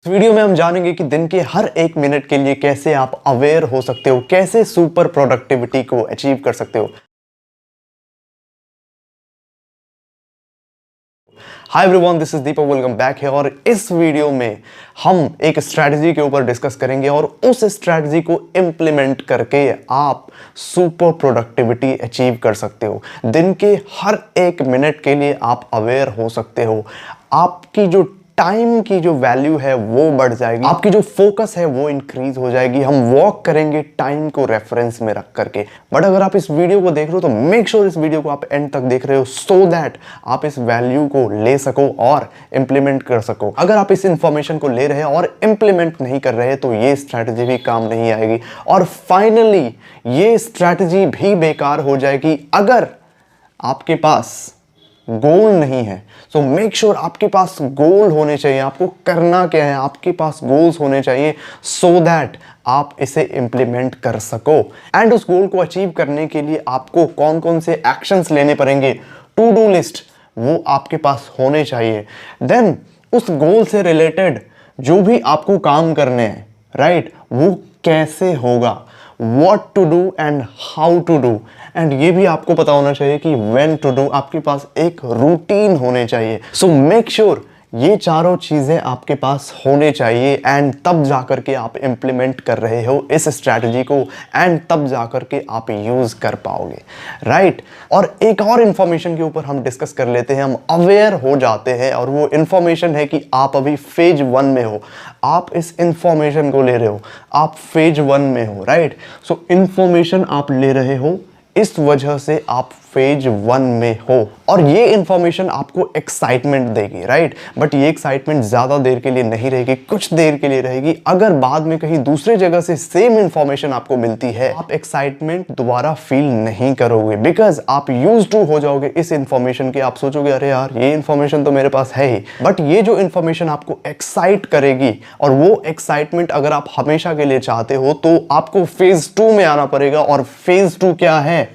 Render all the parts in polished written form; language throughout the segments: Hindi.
इस वीडियो में हम जानेंगे कि दिन के हर एक मिनट के लिए कैसे आप अवेयर हो सकते हो, कैसे सुपर प्रोडक्टिविटी को अचीव कर सकते हो। Hi everyone, this is Deepak, welcome back है। और इस वीडियो में हम एक स्ट्रैटेजी के ऊपर डिस्कस करेंगे और उस स्ट्रैटेजी को इम्प्लीमेंट करके आप सुपर प्रोडक्टिविटी अचीव कर सकते हो। दिन के हर एक मिनट के लिए आप अवेयर हो सकते हो। आपकी जो टाइम की जो वैल्यू है वो बढ़ जाएगी, आपकी जो फोकस है वो इंक्रीज हो जाएगी। हम वॉक करेंगे टाइम को रेफरेंस में रख करके। बट अगर आप इस वीडियो को देख रहे हो तो मेक श्योर इस वीडियो को आप एंड तक देख रहे हो, सो दैट आप इस वैल्यू को ले सको और इंप्लीमेंट कर सको। अगर आप इस इंफॉर्मेशन को ले रहे हैं और इंप्लीमेंट नहीं कर रहे तो ये स्ट्रैटेजी भी काम नहीं आएगी और फाइनली ये स्ट्रैटेजी भी बेकार हो जाएगी अगर आपके पास गोल नहीं है। सो मेक श्योर आपके पास गोल होने चाहिए। आपको करना क्या है, आपके पास गोल्स होने चाहिए सो दैट आप इसे इंप्लीमेंट कर सको। एंड उस गोल को अचीव करने के लिए आपको कौन कौन से एक्शंस लेने पड़ेंगे, टू डू लिस्ट वो आपके पास होने चाहिए। देन उस गोल से रिलेटेड जो भी आपको काम करने हैं, राइट, वो कैसे होगा, what to do and how to do, and ये भी आपको पता होना चाहिए कि when to do। आपके पास एक रूटीन होने चाहिए। सो मेक श्योर ये चारों चीजें आपके पास होने चाहिए एंड तब जाकर के आप इंप्लीमेंट कर रहे हो इस स्ट्रैटेजी को एंड तब जाकर के आप यूज कर पाओगे, राइट। और एक और इंफॉर्मेशन के ऊपर हम डिस्कस कर लेते हैं। हम अवेयर हो जाते हैं और वो इंफॉर्मेशन है कि आप अभी फेज 1 में हो। आप इस इंफॉर्मेशन को ले रहे हो, आप फेज 1 में हो, राइट। सो इंफॉर्मेशन आप ले रहे हो, इस वजह से आप फेज 1 में हो और ये इंफॉर्मेशन आपको एक्साइटमेंट देगी, राइट। बट ये एक्साइटमेंट ज्यादा देर के लिए नहीं रहेगी, कुछ देर के लिए रहेगी। अगर बाद में कहीं दूसरे जगह से सेम इंफॉर्मेशन आपको मिलती है, आप एक्साइटमेंट दोबारा फील नहीं करोगे बिकॉज आप यूज्ड टू हो जाओगे इस इंफॉर्मेशन के। आप सोचोगे अरे यार ये इंफॉर्मेशन तो मेरे पास है ही। बट ये जो इंफॉर्मेशन आपको एक्साइट करेगी और वो एक्साइटमेंट अगर आप हमेशा के लिए चाहते हो तो आपको फेज 2 में आना पड़ेगा। और फेज 2 क्या है?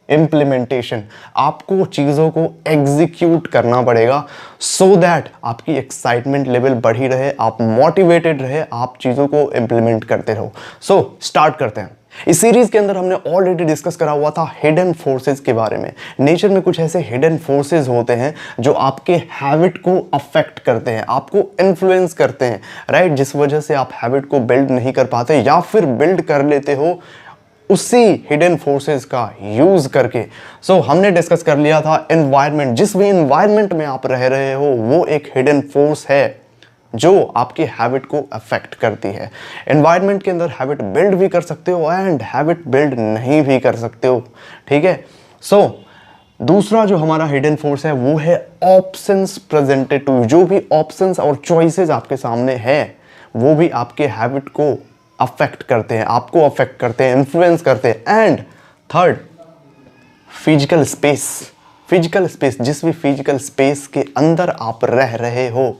इंप्लीमेंटेशन। आपको चीजों को एग्जीक्यूट करना पड़ेगा सो दैट आपकी एक्साइटमेंट लेवल बढ़ी रहे, आप मोटिवेटेड रहे, आप चीजों को इंप्लीमेंट करते रहो। सो स्टार्ट करते हैं। इस सीरीज के अंदर हमने ऑलरेडी डिस्कस करा हुआ था हिडन फोर्सेस के बारे में। नेचर में कुछ ऐसे हिडन फोर्सेस होते हैं जो आपके हैबिट को अफेक्ट करते हैं, आपको इन्फ्लुएंस करते हैं, राइट, जिस वजह से आप हैबिट को बिल्ड नहीं कर पाते या फिर बिल्ड कर लेते हो उसी हिडन फोर्सेस का यूज करके। सो हमने डिस्कस कर लिया था एनवायरनमेंट। जिस भी एनवायरनमेंट में आप रह रहे हो वो एक हिडन फोर्स है जो आपकी हैबिट को अफेक्ट करती है। एनवायरनमेंट के अंदर हैबिट बिल्ड भी कर सकते हो एंड हैबिट बिल्ड नहीं भी कर सकते हो, ठीक है। सो दूसरा जो हमारा हिडन फोर्स है वो है ऑप्शंस प्रेजेंटेड टू यू। जो भी ऑप्शंस और चॉइसेस आपके सामने है वो भी आपके हैबिट को अफेक्ट करते हैं, आपको अफेक्ट करते हैं, इन्फ्लुएंस करते हैं। And third, physical space. Physical space, जिस भी फिजिकल स्पेस के अंदर आप रह रहे हो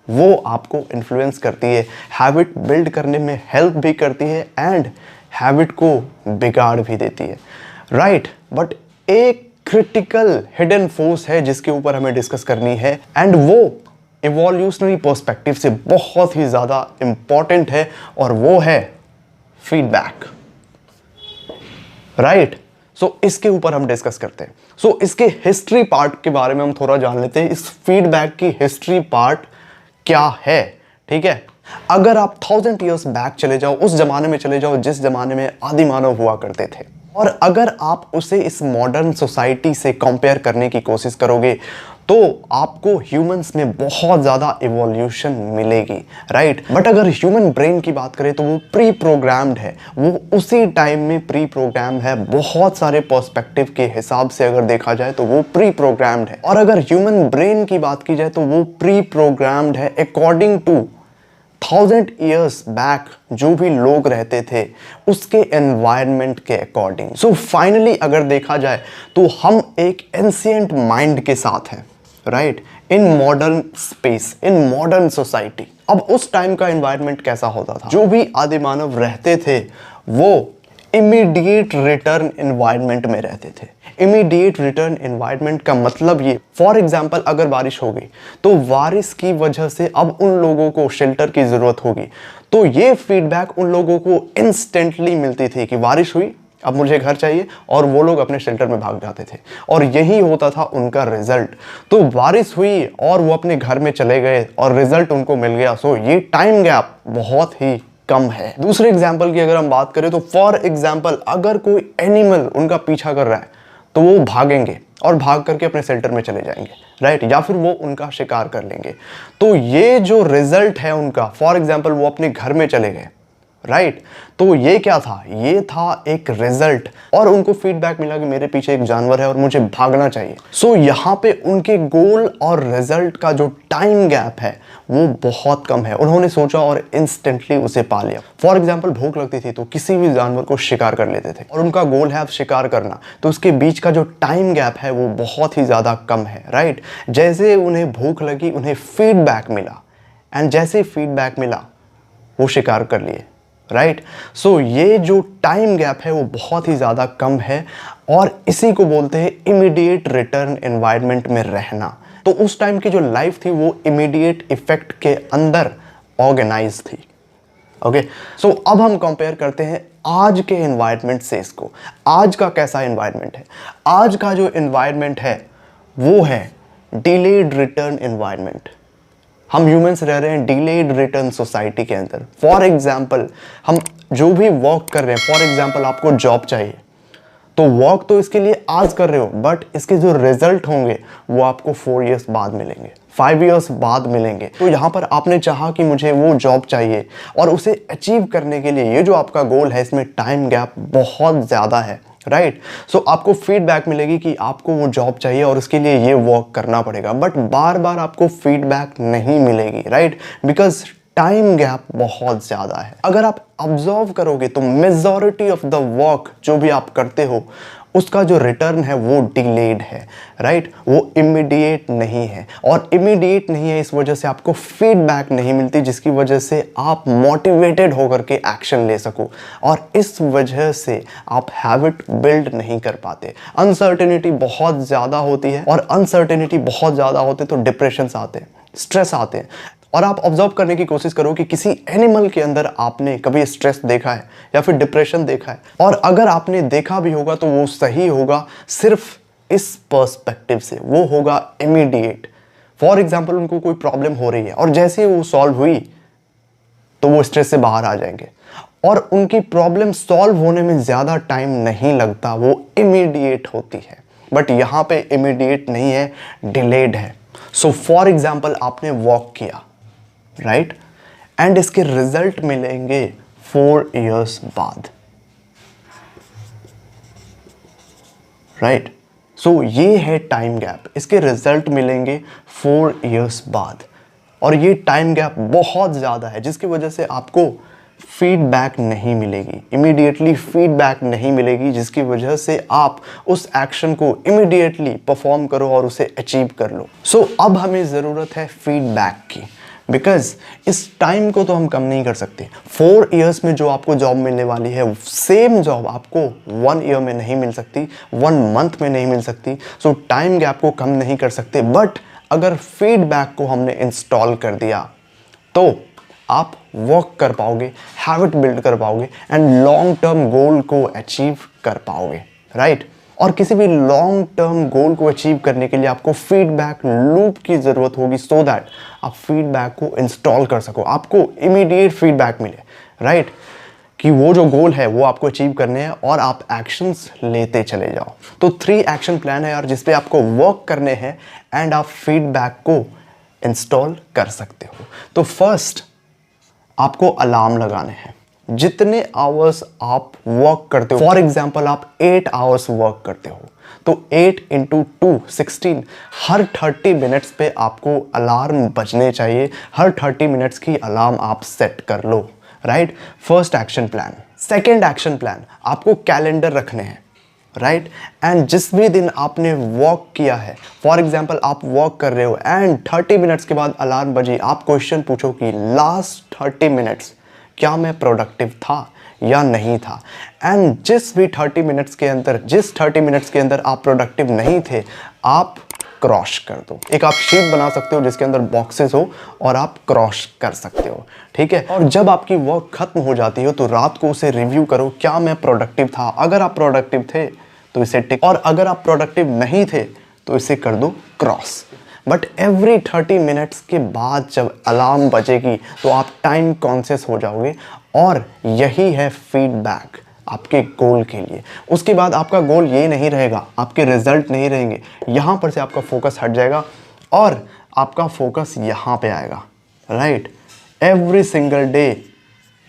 वो आपको इन्फ्लुएंस करती है, हैबिट बिल्ड करने में हेल्प भी करती है एंड हैबिट को बिगाड़ भी देती है, राइट। बट एक क्रिटिकल हिडन फोर्स है जिसके ऊपर हमें डिस्कस करनी है एंड वो इवोल्यूशनरी पर्सपेक्टिव से बहुत ही ज्यादा इंपॉर्टेंट है और वो है फीडबैक, राइट। सो इसके ऊपर हम डिस्कस करते हैं। सो इसके हिस्ट्री पार्ट के बारे में हम थोड़ा जान लेते हैं। इस फीडबैक की हिस्ट्री पार्ट क्या है, ठीक है। अगर आप 1000 ईयर्स बैक चले जाओ, उस जमाने में चले जाओ जिस जमाने में आदि मानव हुआ करते थे, और अगर आप उसे इस मॉडर्न सोसाइटी से कंपेयर करने की कोशिश करोगे तो आपको ह्यूमंस में बहुत ज़्यादा इवोल्यूशन मिलेगी, राइट। बट अगर ह्यूमन ब्रेन की बात करें तो वो प्री प्रोग्राम्ड है, वो उसी टाइम में प्री प्रोग्राम है। बहुत सारे पर्सपेक्टिव के हिसाब से अगर देखा जाए तो वो प्री प्रोग्राम्ड है। और अगर ह्यूमन ब्रेन की बात की जाए तो वो प्री प्रोग्राम्ड है अकॉर्डिंग टू 1000 ईयर्स बैक जो भी लोग रहते थे उसके एनवायरनमेंट के अकॉर्डिंग। सो फाइनली अगर देखा जाए तो हम एक एंशिएंट माइंड के साथ हैं, right, in modern space, in modern society. अब उस टाइम का एनवायरनमेंट कैसा होता था? जो भी आदि मानव रहते थे वो इमीडिएट रिटर्न एनवायरनमेंट में रहते थे। इमीडिएट रिटर्न एनवायरनमेंट का मतलब ये, फॉर एग्जाम्पल अगर बारिश हो गई तो बारिश की वजह से अब उन लोगों को शेल्टर की ज़रूरत होगी, तो ये फीडबैक उन लोगों को इंस्टेंटली मिलती थी कि बारिश हुई, अब मुझे घर चाहिए, और वो लोग अपने शेल्टर में भाग जाते थे और यही होता था उनका रिजल्ट। तो बारिश हुई और वो अपने घर में चले गए और रिजल्ट उनको मिल गया। सो ये टाइम गैप बहुत ही कम है। दूसरे एग्जाम्पल की अगर हम बात करें तो फॉर एग्जाम्पल अगर कोई एनिमल उनका पीछा कर रहा है तो वो भागेंगे और भाग करके अपने शेल्टर में चले जाएंगे, राइट, या फिर वो उनका शिकार कर लेंगे। तो ये जो रिजल्ट है उनका, फॉर एग्जाम्पल वो अपने घर में चले गए, राइट, तो ये क्या था, ये था एक रिजल्ट, और उनको फीडबैक मिला कि मेरे पीछे एक जानवर है और मुझे भागना चाहिए। सो यहाँ पे उनके गोल और रिजल्ट का जो टाइम गैप है वो बहुत कम है। उन्होंने सोचा और इंस्टेंटली उसे पा लिया। फॉर एग्जाम्पल भूख लगती थी तो किसी भी जानवर को शिकार कर लेते थे और उनका गोल है अब शिकार करना, तो उसके बीच का जो टाइम गैप है वो बहुत ही ज़्यादा कम है, राइट। जैसे उन्हें भूख लगी, उन्हें फीडबैक मिला, एंड जैसे फीडबैक मिला वो शिकार कर लिए, राइट। सो ये जो टाइम गैप है वो बहुत ही ज़्यादा कम है और इसी को बोलते हैं इमीडिएट रिटर्न एनवायरनमेंट में रहना। तो उस टाइम की जो लाइफ थी वो इमीडिएट इफेक्ट के अंदर ऑर्गेनाइज थी। ओके, सो अब हम कंपेयर करते हैं आज के एनवायरनमेंट से इसको। आज का कैसा एनवायरनमेंट है? आज का जो एनवायरनमेंट है वो है डिलेड रिटर्न एनवायरनमेंट। हम ह्यूमंस रह रहे हैं डिलेड रिटर्न सोसाइटी के अंदर। फॉर एग्जाम्पल हम जो भी वर्क कर रहे हैं, फॉर एग्जाम्पल आपको जॉब चाहिए, तो वर्क तो इसके लिए आज कर रहे हो, बट इसके जो रिजल्ट होंगे वो आपको 4 इयर्स बाद मिलेंगे, 5 इयर्स बाद मिलेंगे। तो यहाँ पर आपने चाहा कि मुझे वो जॉब चाहिए और उसे अचीव करने के लिए ये जो आपका गोल है इसमें टाइम गैप बहुत ज़्यादा है, राइट। सो आपको फीडबैक मिलेगी कि आपको वो जॉब चाहिए और उसके लिए ये वर्क करना पड़ेगा, बट बार बार आपको फीडबैक नहीं मिलेगी, राइट, बिकॉज टाइम गैप बहुत ज़्यादा है। अगर आप ऑब्जर्व करोगे तो मेजॉरिटी ऑफ द वर्क जो भी आप करते हो उसका जो रिटर्न है वो डिलेड है, राइट, वो इमीडिएट नहीं है। और इमीडिएट नहीं है इस वजह से आपको फीडबैक नहीं मिलती जिसकी वजह से आप मोटिवेटेड होकर के एक्शन ले सको, और इस वजह से आप हैबिट बिल्ड नहीं कर पाते। अनसर्टेनिटी बहुत ज़्यादा होती है, और अनसर्टेनिटी बहुत ज़्यादा होते तो डिप्रेशन आते हैं, स्ट्रेस आते हैं। और आप ऑब्जर्व करने की कोशिश करो कि किसी एनिमल के अंदर आपने कभी स्ट्रेस देखा है या फिर डिप्रेशन देखा है, और अगर आपने देखा भी होगा तो वो सही होगा सिर्फ इस पर्सपेक्टिव से, वो होगा इमीडिएट। फॉर एग्जाम्पल उनको कोई प्रॉब्लम हो रही है और जैसे ही वो सॉल्व हुई तो वो स्ट्रेस से बाहर आ जाएंगे, और उनकी प्रॉब्लम सॉल्व होने में ज़्यादा टाइम नहीं लगता, वो इमीडिएट होती है। बट यहाँ पे इमीडिएट नहीं है, डिलेड है। सो फॉर एग्जाम्पल आपने वॉक किया, राइट, एंड इसके रिजल्ट मिलेंगे 4 इयर्स बाद, राइट। सो ये है टाइम गैप, इसके रिजल्ट मिलेंगे 4 इयर्स बाद, और ये टाइम गैप बहुत ज़्यादा है जिसकी वजह से आपको फीडबैक नहीं मिलेगी, इमीडिएटली फीडबैक नहीं मिलेगी, जिसकी वजह से आप उस एक्शन को इमीडिएटली परफॉर्म करो और उसे अचीव कर लो। सो अब हमें ज़रूरत है फीडबैक की, बिकॉज इस टाइम को तो हम कम नहीं कर सकते। 4 इयर्स में जो आपको जॉब मिलने वाली है, सेम जॉब आपको 1 ईयर में नहीं मिल सकती, 1 मंथ में नहीं मिल सकती। सो टाइम गैप को कम नहीं कर सकते, बट अगर फीडबैक को हमने इंस्टॉल कर दिया तो आप वर्क कर पाओगे, हैबिट बिल्ड कर पाओगे, एंड लॉन्ग टर्म गोल को अचीव कर पाओगे, राइट। और किसी भी लॉन्ग टर्म गोल को अचीव करने के लिए आपको फीडबैक लूप की ज़रूरत होगी, सो दैट आप फीडबैक को इंस्टॉल कर सको, आपको इमीडिएट फीडबैक मिले, राइट, कि वो जो गोल है वो आपको अचीव करने हैं और आप एक्शंस लेते चले जाओ। तो 3 एक्शन प्लान है यार जिस पे आपको वर्क करने हैं एंड आप फीडबैक को इंस्टॉल कर सकते हो। तो फर्स्ट आपको अलार्म लगाने हैं। जितने आवर्स आप वर्क करते हो, फॉर एग्जाम्पल आप 8 आवर्स वर्क करते हो, तो 8 × 2 16, हर 30 मिनट्स पे आपको अलार्म बजने चाहिए। हर 30 मिनट्स की अलार्म आप सेट कर लो, right. First action plan. Second action plan, आपको कैलेंडर रखने हैं, राइट, एंड जिस भी दिन आपने वॉक किया है, फॉर एग्जाम्पल आप वॉक कर रहे हो एंड 30 मिनट्स के बाद अलार्म बजी, आप क्वेश्चन पूछो कि लास्ट 30 मिनट्स क्या मैं प्रोडक्टिव था या नहीं था। एंड जिस 30 मिनट्स के अंदर आप प्रोडक्टिव नहीं थे, आप क्रॉस कर दो। एक आप शीट बना सकते हो जिसके अंदर बॉक्सेस हो और आप क्रॉस कर सकते हो, ठीक है। और जब आपकी वर्क खत्म हो जाती हो तो रात को उसे रिव्यू करो, क्या मैं प्रोडक्टिव था। अगर आप प्रोडक्टिव थे तो इसे टिक, और अगर आप प्रोडक्टिव नहीं थे तो इसे कर दो क्रॉस। बट एवरी 30 मिनट्स के बाद जब अलार्म बजेगी तो आप टाइम कॉन्शियस हो जाओगे, और यही है फीडबैक आपके गोल के लिए। उसके बाद आपका गोल ये नहीं रहेगा, आपके रिजल्ट नहीं रहेंगे, यहाँ पर से आपका फोकस हट जाएगा और आपका फोकस यहाँ पे आएगा, राइट। एवरी सिंगल डे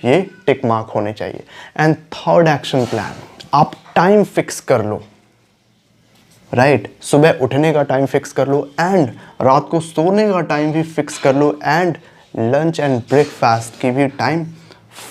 ये टिक मार्क होने चाहिए। एंड थर्ड एक्शन प्लान, आप टाइम फिक्स कर लो, राइट। सुबह उठने का टाइम फिक्स कर लो, एंड रात को सोने का टाइम भी फिक्स कर लो, एंड लंच एंड ब्रेकफास्ट की भी टाइम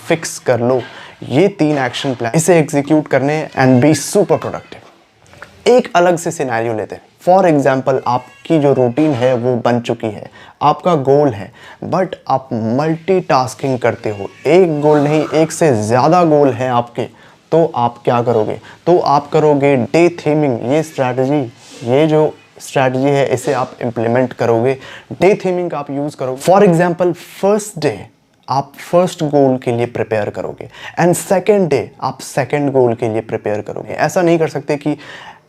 फिक्स कर लो। ये 3 एक्शन प्लान, इसे एग्जीक्यूट करने एंड बी सुपर प्रोडक्टिव। एक अलग से सिनेरियो लेते हैं। फॉर एग्जाम्पल, आपकी जो रूटीन है वो बन चुकी है, आपका गोल है, बट आप मल्टीटास्किंग करते हो। एक गोल नहीं, एक से ज़्यादा गोल हैं आपके, तो आप क्या करोगे? तो आप करोगे डे थीमिंग। ये जो स्ट्रैटेजी है इसे आप इम्प्लीमेंट करोगे। डे थीमिंग आप यूज़ करोगे। फॉर एग्जाम्पल, फर्स्ट डे आप फर्स्ट गोल के लिए प्रिपेयर करोगे, एंड सेकेंड डे आप सेकेंड गोल के लिए प्रिपेयर करोगे। ऐसा नहीं कर सकते कि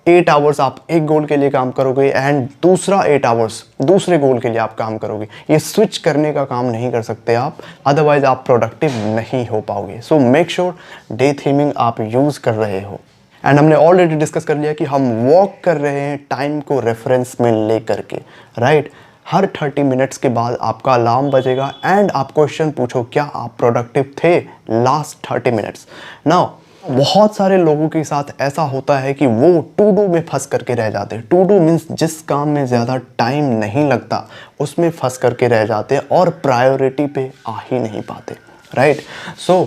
8 आवर्स आप एक गोल के लिए काम करोगे एंड दूसरा 8 आवर्स दूसरे गोल के लिए आप काम करोगे। ये स्विच करने का काम नहीं कर सकते आप, अदरवाइज आप प्रोडक्टिव नहीं हो पाओगे। So make sure day theming आप यूज़ कर रहे हो। एंड हमने ऑलरेडी डिस्कस कर लिया कि हम वॉक कर रहे हैं टाइम को रेफरेंस में ले करके, राइट। हर 30 मिनट्स के बाद आपका अलार्म बजेगा एंड आप क्वेश्चन पूछो, क्या आप प्रोडक्टिव थे लास्ट 30 मिनट्स। नाउ बहुत सारे लोगों के साथ ऐसा होता है कि वो टू डू में फंस करके रह जाते हैं। टू डू मीन्स जिस काम में ज़्यादा टाइम नहीं लगता उसमें फंस करके रह जाते हैं और प्रायोरिटी पे आ ही नहीं पाते, राइट। सो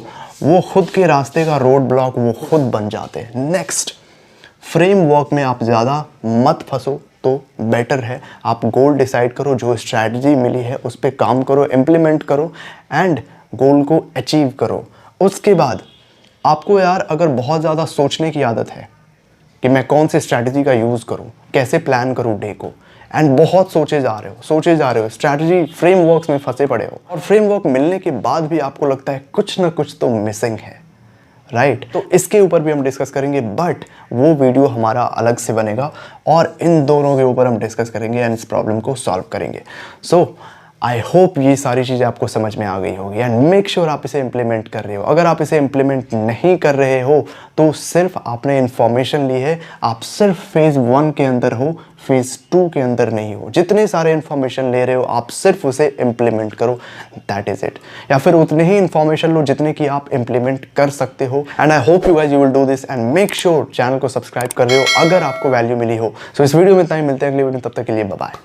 वो खुद के रास्ते का रोड ब्लॉक वो खुद बन जाते हैं। नेक्स्ट, फ्रेमवर्क में आप ज़्यादा मत फंसो तो बेटर है। आप गोल डिसाइड करो, जो स्ट्रैटेजी मिली है उस पर काम करो, इम्प्लीमेंट करो एंड गोल को अचीव करो। उसके बाद आपको यार अगर बहुत ज़्यादा सोचने की आदत है कि मैं कौन सी स्ट्रैटेजी का यूज़ करूं, कैसे प्लान करूं डे को, एंड बहुत सोचे जा रहे हो, स्ट्रैटेजी फ्रेमवर्क्स में फंसे पड़े हो, और फ्रेमवर्क मिलने के बाद भी आपको लगता है कुछ ना कुछ तो मिसिंग है, राइट। तो इसके ऊपर भी हम डिस्कस करेंगे, बट वो वीडियो हमारा अलग से बनेगा और इन दोनों के ऊपर हम डिस्कस करेंगे एंड इस प्रॉब्लम को सॉल्व करेंगे। सो आई होप ये सारी चीज़ें आपको समझ में आ गई होगी, एंड मेक श्योर आप इसे इम्प्लीमेंट कर रहे हो। अगर आप इसे इम्प्लीमेंट नहीं कर रहे हो तो सिर्फ आपने इन्फॉर्मेशन ली है, आप सिर्फ फेज़ 1 के अंदर हो, फेज़ 2 के अंदर नहीं हो। जितने सारे इन्फॉर्मेशन ले रहे हो आप सिर्फ उसे इम्प्लीमेंट करो, दैट इज़ इट। या फिर उतने ही इन्फॉर्मेशन लो जितने की आप इम्प्लीमेंट कर सकते हो। And I hope you guys you will do this, and make sure channel को सब्सक्राइब कर रहे हो अगर आपको वैल्यू मिली हो। सो इस वीडियो में इतना ही, मिलते हैं अगले वीडियो में, तब तक के लिए बाय बाय।